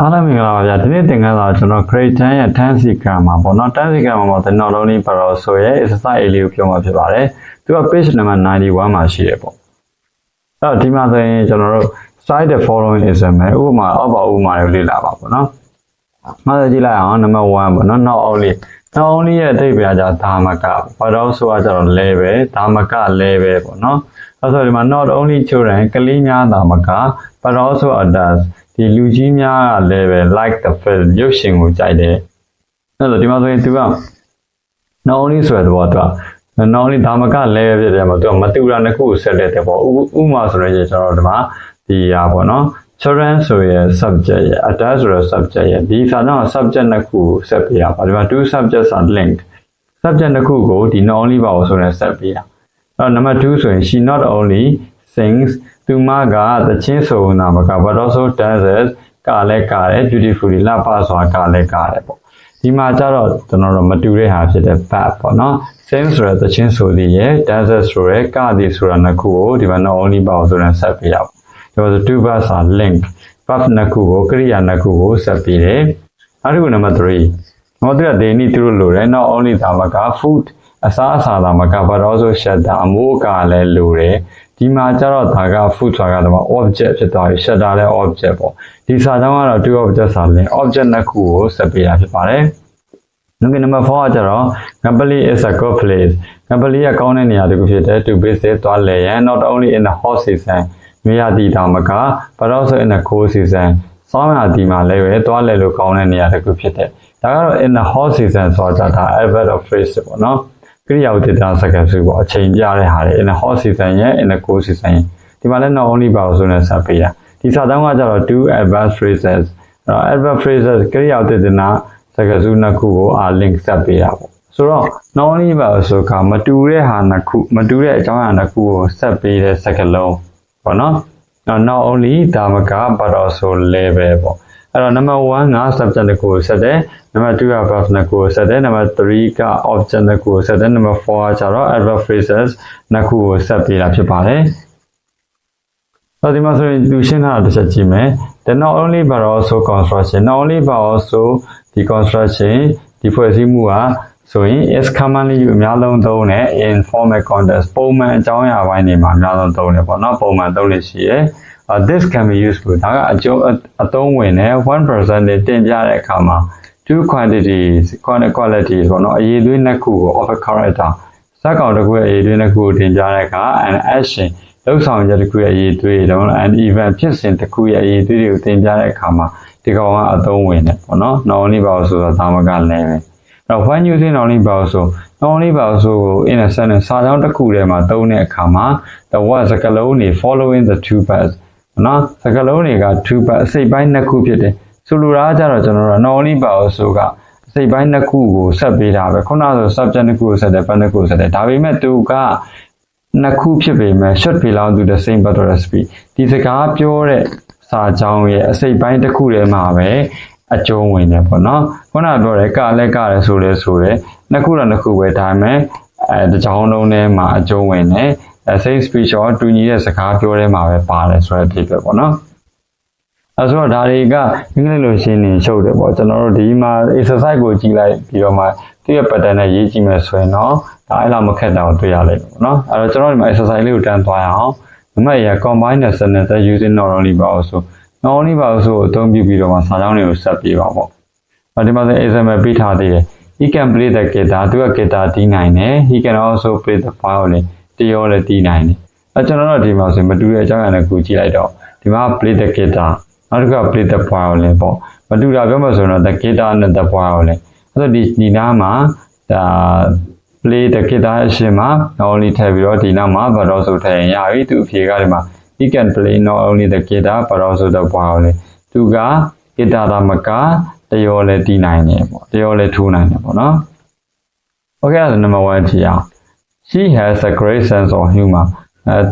အားလုံးမင်္ဂလာပါဗျာဒီနေ့သင်ခန်းစာကျွန်တော် grade 10ရဲ့10 sequence မှာပေါ့နော်10 sequence မှာတော့ not only Barroso ရဲ့ exercise A လေးကိုပြောမှာဖြစ်ပါတယ်သူက page number 91မှာရှိတယ်ပေါ့အဲ့တော့ဒီမှာဆိုရင်ကျွန်တော်တို့ cite the following example ဥပမာအောက်ပါဥပမာတွေကိုလေ့လာပါပေါ့နော်မှားကြည့်လိုက်အောင် number 1ပေါ့နော် not only ရဲ့အဓိပ္ပာယ်ကဒါမက Barroso ကကျတော့ level ဒါမက level ပေါ့နော်အဲ့ဆိုဒီမှာ not only children ကလေးများဒါမက Barroso adultsဒီလူကြီးများကလည်းပဲ like the film ရုပ်ရှင်ကိုကြိုက်တယ်အဲ့တော့ဒီမှာဆိုရင်သူက not only ဆိုတဲ့သဘောသူက not only ဒါမကလည်းဖြစ်တယ်မှာသူကမတူတာနှစ်ခုကိုဆက်လက်တယ်ပေါ့ဥပမာဆိုရင်ကျွန်တော်ဒီမှာဒီဟာပေါ့နော် children ဆိုရယ် subject ရယ် adult ဆိုရယ် subject ရယ်ဒီစာတော့ subject နှစ်ခုကိုဆက်ပေးရပါဒီမှာ two subjects are linked subject နှစ်ခုကိုဒီ not only ပါကိုဆိုရင်ဆက်ပေးရအဲ့တော့ number 2ဆိုရင် she not only singsသူမကသချင်းဆိုနာမက but also dances ကလည်းကတယ် beautifully လှပစွာကလည်းကတယ်ပေါ့ဒီမှာကျတော့ကျွန်တော်တို့မတူတဲ့ဟာဖြစ်တဲ့ but ပေါ့နော် sing ဆိုတဲ့သချင်းဆိုသည်ရဲ့ dances ဆိုရဲကသည်ဆိုတာနှစ်ခုကိုဒီမှာ not only ပါဆိုရင်ဆက်ပေးရအောင်ဒီမှာ two verbs are linked verb နှစ်ခုကိုကရိယာနှစ်ခုကိုဆက်ပေးတယ်နောက်တစ်ခု number 3နောက်တစ်ခု they need သူတို့လိုတယ် not only ဒါမက food အစားအစာဒါမက but also shelter အမိုးကလည်းလိုတယ်ဒီမှာကျတော့ဒါက food ဆိုတာကတော့ object ဖြစ်သွားပြီ shelter လည်း object ပေါ့ဒီစာကြောင်းကတော့ two object စာလင်း object နှစ်ခုကိုဆက်ပေးရဖြစ်ပါတယ်number 4ကကျတော့ Gambali is a good place Gambali ကကောင်းတဲ့နေရာတစ်ခုဖြစ်တယ် to visit သွားလည်ရန် not only in the hot season နွေရာသီဒါမက but also in the cold season ဆောင်းရာသီမှာလည်းပဲသွားလည်လို့ကောင်းတဲ့နေရာတစ်ခုဖြစ်တယ်ဒါကတော့ in the hot season ဆိုတာဒါ adverb of phrase ပေါ့နော်ကရိယာဝတ္တစကားစုပေါ့အချိန်ပြတဲ့ဟာတွေ in the hot season ရဲ့ in the cold season ဒီမှာလည်း not only ပါလို့ဆိုနေဆက်ပေးရဒီစာတောင်းကကျတော့ two adverb phrases အဲ့တော့ adverb phrases ကရိယာဝတ္တစကားစုနှစ်ခုကို link ဆက်ပေးတာပေါ့ဆိုတော့ not only ပါလို့ဆိုကမတူတဲ့ဟာနှစ်ခုမတူတဲ့အကြောင်းအရာနှစ်ခုကိုဆက်ပေးတဲ့စကားလုံးပေါ့နော် not only ဒါမက but also level ပေါ့အဲ့တော့ number 1က subject တစ်ခုကိုဆက်တယ် number 2က verb နှစ်ခုကိုဆက်တယ် number 3က object နှစ်ခုကိုဆက်တယ် number 4ကကျတော့ adverb phrases နှစ်ခုကိုဆက်ပေးတာဖြစ်ပါတယ်ဆိုဒီမှာဆိုရင်သူရှင်းထားတာတစ်ချက်ကြည့်မယ် the not only but also construction not only but also ဒီ construction ဒီဖွဲ့စည်းမှုကဆိုရင် is commonly အများဆုံးသုံးတယ် in formal context ပုံမှန်အကြောင်းအရာပိုင်းတွေမှာအများဆုံးသုံးတယ်ပေါ့နော်ပုံမှန်သုံးလို့ရှိရယ်this can be useful ဒါကအကျိုးအသုံးဝင်တယ် 1% နဲ့တင်ပြတဲ့အခါမှာ two quantities qualities ပေါ့နော်အရေးသွေးနှစ်ခုကို of a character စက်ကောင်တစ်ခုရဲ့အရေးသွေးနှစ်ခုကိုတင်ပြတဲ့အခါ an action လုပ်ဆောင်ချက်တစ်ခုရဲ့အရေးသွေးတော့ an event ဖြစ်စဉ်တစ်ခုရဲ့အရေးသွေးတွေကိုတင်ပြတဲ့အခါမှာဒီကောင်ကအသုံးဝင်တယ်ပေါ့နော် not only ပါဆိုတော့ဒါမှကလည်းပဲအဲ့တော့ when using not only ပါဆို not only ပါဆိုကို in a sentence စာကြောင်းတစ်ခုထဲမှာသုံးတဲ့အခါမှာ the word စကားလုံးတွေ following the two parts နော်စကားလုံးတွေက two part အစိပ်ပိုင်းနှစ်ခုဖြစ်တယ်ဆိုလိုတာကကြတော့ကျွန်တော်တို့ not only ပါဆိုကအစိပ်ပိုင်းနှစ်ခုကိုဆက်ပေးတာပဲခုနကဆို subject နှစ်ခုကိုဆက်တယ် verb နှစ်ခုကိုဆက်တယ်ဒါပေမဲ့သူကနှစ်ခုဖြစ်ပေမဲ့ should belong to the same part of the speech ဒီစကားပြောတဲ့စာကြောင်းရဲ့အစိပ်ပိုင်းတစ်ခုထဲမှာပဲအကျုံးဝင်တယ်ပေါ့နော်ခုနကပြောတယ်ကလည်းကလည်းဆိုတယ်နှစ်ခုတော့နှစ်ခုပဲဒါပေမဲ့တစ်ကြောင်းလုံးထဲမှာအကျုံးဝင်တယ်same speech ရောတူညီတဲ့စကားပြောထဲမှာပဲပါတယ်ဆိုတဲ့အဖြစ်ပဲပေါ့နော်အဲဆိုတော့ဒါတွေကအင်္ဂလိပ်လိုရှင်းနေချုပ်တယ်ပေါ့ကျွန်တော်တို့ဒီမှာ exercise ကိုကြည့်လိုက်ပြီးတော့မှသူ့ရဲ့ pattern နဲ့ရေးကြည့်မယ်ဆိုရင်တော့ဒါအဲ့လောက်မခက်တာကိုတွေ့ရလိမ့်မယ်ပေါ့နော်အဲတော့ကျွန်တော်ဒီမှာ exercise လေးကိုတန်းသွားရအောင်နံပါတ်ရ combine the sentence using not only ပါဆို not only ပါဆိုအသုံးပြုပြီးတော့မှစာကြောင်းတွေကိုဆက်ပြပါပေါ့ဒီမှာဆို example ပေးထားသေးတယ် he can play the guitar သူက guitar တီးနိုင်တယ် he can also play the violin တရောလည်းတီးနိုင်တယ်အဲကျွန်တော်တို့ဒီမှာဆိုမတူတဲ့အကြောင်းအရာတွေကိုကြည့်လိုက်တော့ဒီမှာ play the guitar နောက်တစ်ခါ play the violin ပေါ့မတူတာပြောမှဆိုတော့ the guitar နဲ့ the violin အဲ့တော့ဒီနားမှာဒါ play the guitar အရှင်မှာ not only ထည့်ပြီးတော့ဒီနားမှာ but also ထည့်ရင်ရပြီသူအဖြေကဒီမှာ he can play not only the guitar but also the violin သူက guitar သာမကတရောလည်းတီးနိုင်တယ်ပေါ့တရောလည်းထိုးနိုင်တယ်ပေါ့နော် okay အဲ့ဒါ number 1 ကြည့်အောင်She has a great sense of humor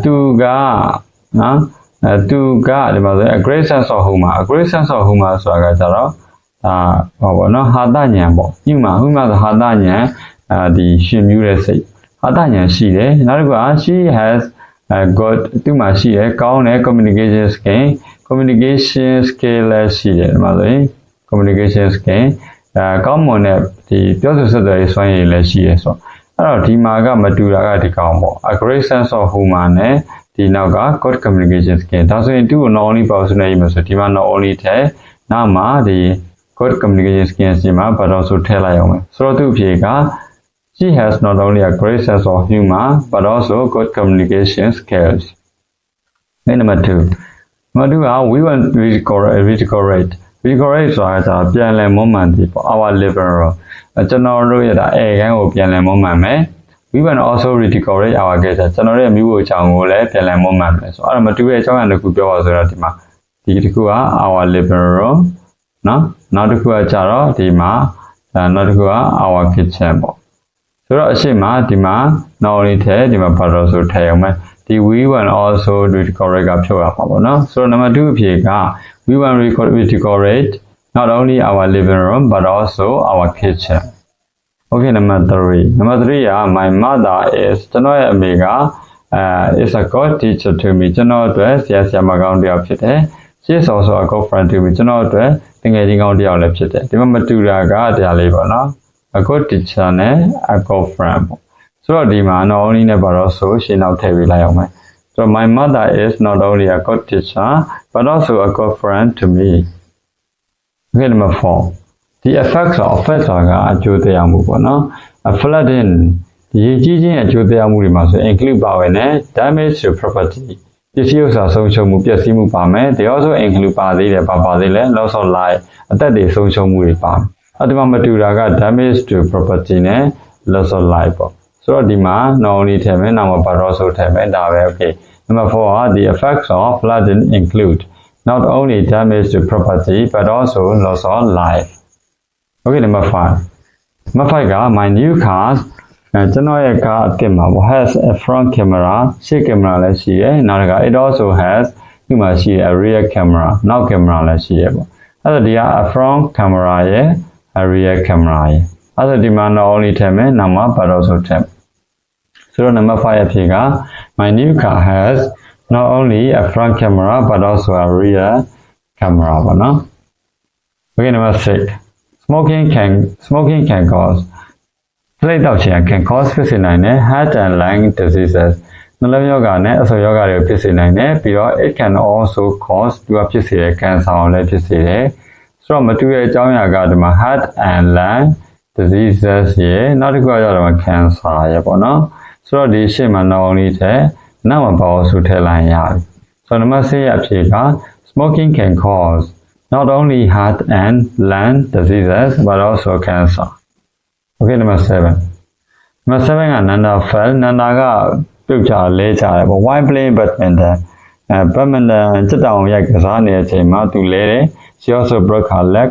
သူကနော်သူကဒီမှာဆို a great sense of humor a great sense of humor ဆိုတာကကြတော့ဟောပေါ့နော်ဟာတဉာဏ်ပေါ့ humor ဆိုဟာတဉာဏ်ဒီရှင်မြူးတဲ့စိတ်ဟာတဉာဏ်ရှိတယ်နောက်တစ်ခုက she has got သူ့မှာရှိတယ်ကောင်းတဲ့ communication skill communication skill လည်းရှိတယ်ဒီမှာဆိုရင် communication skill ကောင်းမွန်တဲ့ဒီပြောဆိုဆက်သွယ်ရေးစွမ်းရည်လည်းရှိရဆိုအဲ့တော့ဒီမှာကမတူတာကဒီကောင်ပေါ့ a great sense of humor နဲ့ဒီနောက်က good communication skill ဒါဆိုရင်သူ့ကို not only ပေါ့ဆိုနေပြီဆိုဒီမှာ not only ထဲနောက်မှာဒီ good communication skill စီမှာ but also ထည့်လိုက်အောင်မယ်ဆိုတော့သူ့အဖြေကShe has not only a great sense of humor but also good communication skills. Number 2. Number 2 we want to redecorate. Redecorate ဆိုတာပြန်လည်မွမ်းမံတည်ပေါ့ our liberal ကျွန်တော်တို့ရဲ့ဒါအဲကိုပြန်လည်မွမ်းမံမယ် We want also redecorate our kitchen ကျွန်တော်ရဲ့မြို့ကိုချောင်းကိုလည်းပြန်လည်မွမ်းမံမယ်ဆိုအဲ့ဒါမတူရဲ့အကြောင်းအရာတစ်ခုပြောပါဆိုတော့ဒီမှာဒီတစ်ခုက our liberal နော်နောက်တစ်ခုကကြတော့ဒီမှာနောက်တစ်ခုက our kitchen ပေါ့ဆိုတော့အရှိမဒီမှာ not only ထဲဒီမှာ but also ထည့်အောင်မယ်ဒီ we want also redecorate ကဖြုတ်ရမှာပေါ့နော်ဆိုတော့ number 2အဖြေက we want redecorate not only our living room but also our kitchen okay number 3 number 3 က my mother is ကျွန်တော်ရဲ့အမေကis a good teacher to me ကျွန်တော်အတွက်ဆရာမကောင်းတစ်ယောက်ဖြစ်တယ် she is also a good friend to me ကျွန်တော်အတွက်တကယ်ချင်းကောင်းတစ်ယောက်လည်းဖြစ်တယ်ဒီမှာမတူတာကတရားလေးပေါ့နော်a good teacher နဲ့ a good friend ပေါ့ဆိုတော့ဒီမှာ not only နဲ့ပါတော့ဆိုရှင်းနောက်ထည့်ပေးလိုက်အောင်မယ်ဆိုတော့ my mother is not only a good teacher but also a good friend to me okay number 4ဒီ effects of effects ကအကျိုးသက်ရောက်မှုပေါ့နော် a flooding ဒီရေကြီးခြင်းအကျိုးသက်ရောက်မှုတွေမှာဆို include ပါဝင်တယ် damage to property ပစ္စည်းဥစ္စာဆုံးရှုံးမှုပျက်စီးမှုပါမယ် they also include ပါသေးတယ်ပါသေးလဲ loss of life အသက်တွေဆုံးရှုံးမှုတွေပါအဲ့ဒီမှာမတူတာက damage to property နဲ့ loss of life ပေါ့ဆိုတော့ဒီမှာ not only ထည့်မယ်နောက်မှာ but also ထည့်မယ်ဒါပဲ okay number 4 the effects of flooding include not only damage to property but also loss of life okay number 5 number 5က my new cars ကျွန်တော်ရဲ့ကားအသစ်မှာ has a front camera ရှေ့ကင်မရာလည်းရှိတယ်နောက်တစ်ခါ it also has ဒီမှာရှိတယ် a rear camera နောက်ကင်မရာလည်းရှိတယ်ပေါ့အဲ့ဒါဒီက a front camera ရဲ့ a rear camera ရဲ့အဲ့ဒါဒီမှာ not only ထည့်မယ်နောက်မှာ but also ထည့်မယ်ဆိုတော့ number 5အဖြေက my new car has not only a front camera but also a rear camera ပေါ့နော် okay number 6 smoking can cause စိတ်တောက်ခြင်း can cause ဖြစ်စေနိုင်တယ် heart and lung diseases နှလုံးရောဂါနဲ့အဆုတ်ရောဂါတွေဖြစ်စေနိုင်တယ်ပြီးတော့ it can also cause သူကဖြစ်စေတဲ့ cancer ကိုလည်းဖြစ်စေတယ်ဆိုတော့မတူတဲ့အကြောင်းအရာကဒီမှာ heart and lung diseases ရေနောက်တစ်ခုကကျတော့ cancer ရေပေါ့နော်ဆိုတော့ဒီရှေ့မှာ not only ထဲနောက်မှာဘာလို့ဆိုထည့်လိုက်ရပြီဆိုတော့နံပါတ်6ရဲ့အဖြေက smoking can cause not only heart and lung diseases but also cancer okay number 7 number 7က Nanda fell Nanda ကပြုတ်ကြလဲကြတယ်ပေါ့ why playing badminton badminton စစ်တောင်ရိုက်ကစားနေတဲ့အချိန်မှာသူလဲတယ် she also broke her leg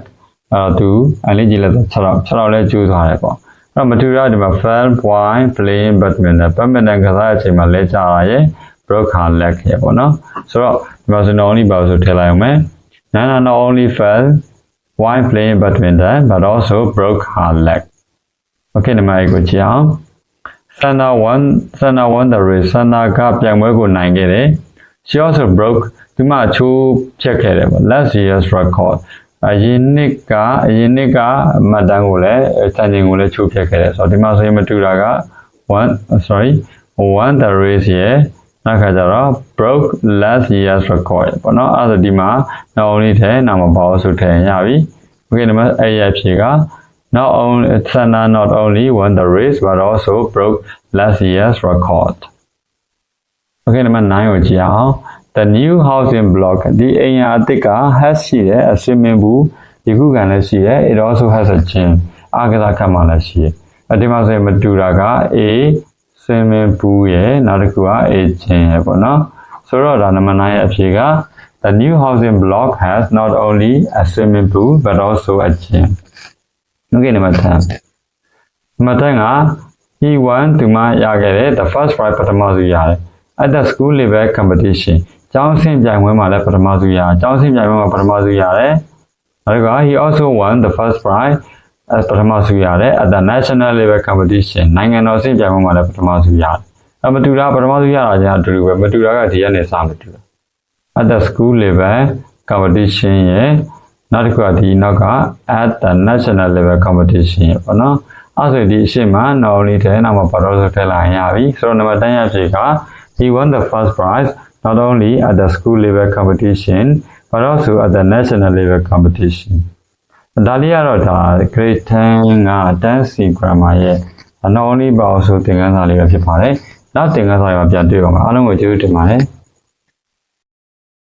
သူအလေးကြီးလက်6တော့လဲကျိုးသွားတယ်ပေါ့အဲ့တော့ material ဒီမှာ fell why playing badminton ကစားတဲ့အချိန်မှာလဲကြတာရယ် broke her leg ရယ်ပေါ့နော်ဆိုတော့ဒီမှာဆို not only ပါဆိုထည့်လိုက်အောင်မယ် Nanda not only fell while playing badminton but also broke her leg okay နံပါတ်8ကိုကြည့်အောင် Sana won the race Sana ကပြိုင်ပွဲကိုနိုင်ခဲ့တယ် she also broke သူမအချိုးဖြတ်ခဲ့တယ်ပေါ့ last year's record အရင်နှစ်ကမှတ်တမ်းကိုလည်းစံချိန်ကိုလည်းချိုးဖြတ်ခဲ့တယ်ဆိုတော့ဒီမှာဆိုရင်မတူတာက won the race ရဲ့နောက်ခါကျတော့ broke last year's record ပေါ့နော်အဲ့ဒါဒီမှာ not only ထဲနောက်မှာဘာလို့ဆိုထည့်ရပြီ okay နံပါတ်8ရဲ့အဖြေကSana not only won the race but also broke last year's record. Okay, number 9ကိုကြည့်အောင် The new housing block ဒီအိမ်ယာအသစ်က has ရှိတယ် a swimming pool ဒီခုကန်လည်းရှိတယ် it also has a gym အားကစားခန်းမှာလည်းရှိတယ်ဒီမှာဆိုရင်မတူတာက a swimming pool ရဲ့နောက်တစ်ခုက a gym ရဲ့ပေါ့နော်ဆိုတော့ဒါ number 9ရဲ့အဖြေက The new housing block has not only a swimming pool but also a gym. Okay, number 10. Number 10 က he won သူမရခဲ့တယ် the first prize ပထမဆုရတယ် at the school level competition ကျောင်းဆင့်ပြိုင်ပွဲမှာလည်းပထမဆုရတယ်ကျောင်းဆင့်ပြိုင်ပွဲမှာပထမဆုရတယ်နောက်တစ်ခါ he also won the first prize ပထမဆုရတယ် at the national level competition နိုင်ငံတော်ဆင့်ပြိုင်ပွဲမှာလည်းပထမဆုရတယ်မတူတာပထမဆုရတာချင်းအတူတူပဲမတူတာကဒီကနေစမတူတာ at the school level competition ရဲ့နောက်တစ်ခုကဒီနောက်က at the national level competition ရဲ့ပေါ့နော်အဲ့ဆိုဒီအရှိမ not only တဲ့နောက်မှာဘာလို့ဆိုထည့်လိုက်ရပြီဆိုတော့နံပါတ်10ရဖြေက he won the first prize not only at the school level competition but also at the national level competition ဒါလေးကတော့ဒါ grade 10က 10C grammar ရဲ့ not only ပါဆိုသင်ခန်းစာလေးပဲဖြစ်ပါတယ်နောက်သင်ခန်းစာတွေမှာပြန်တွေ့ပါမယ်အားလုံးကိုကျေးဇူးတင်ပါတယ်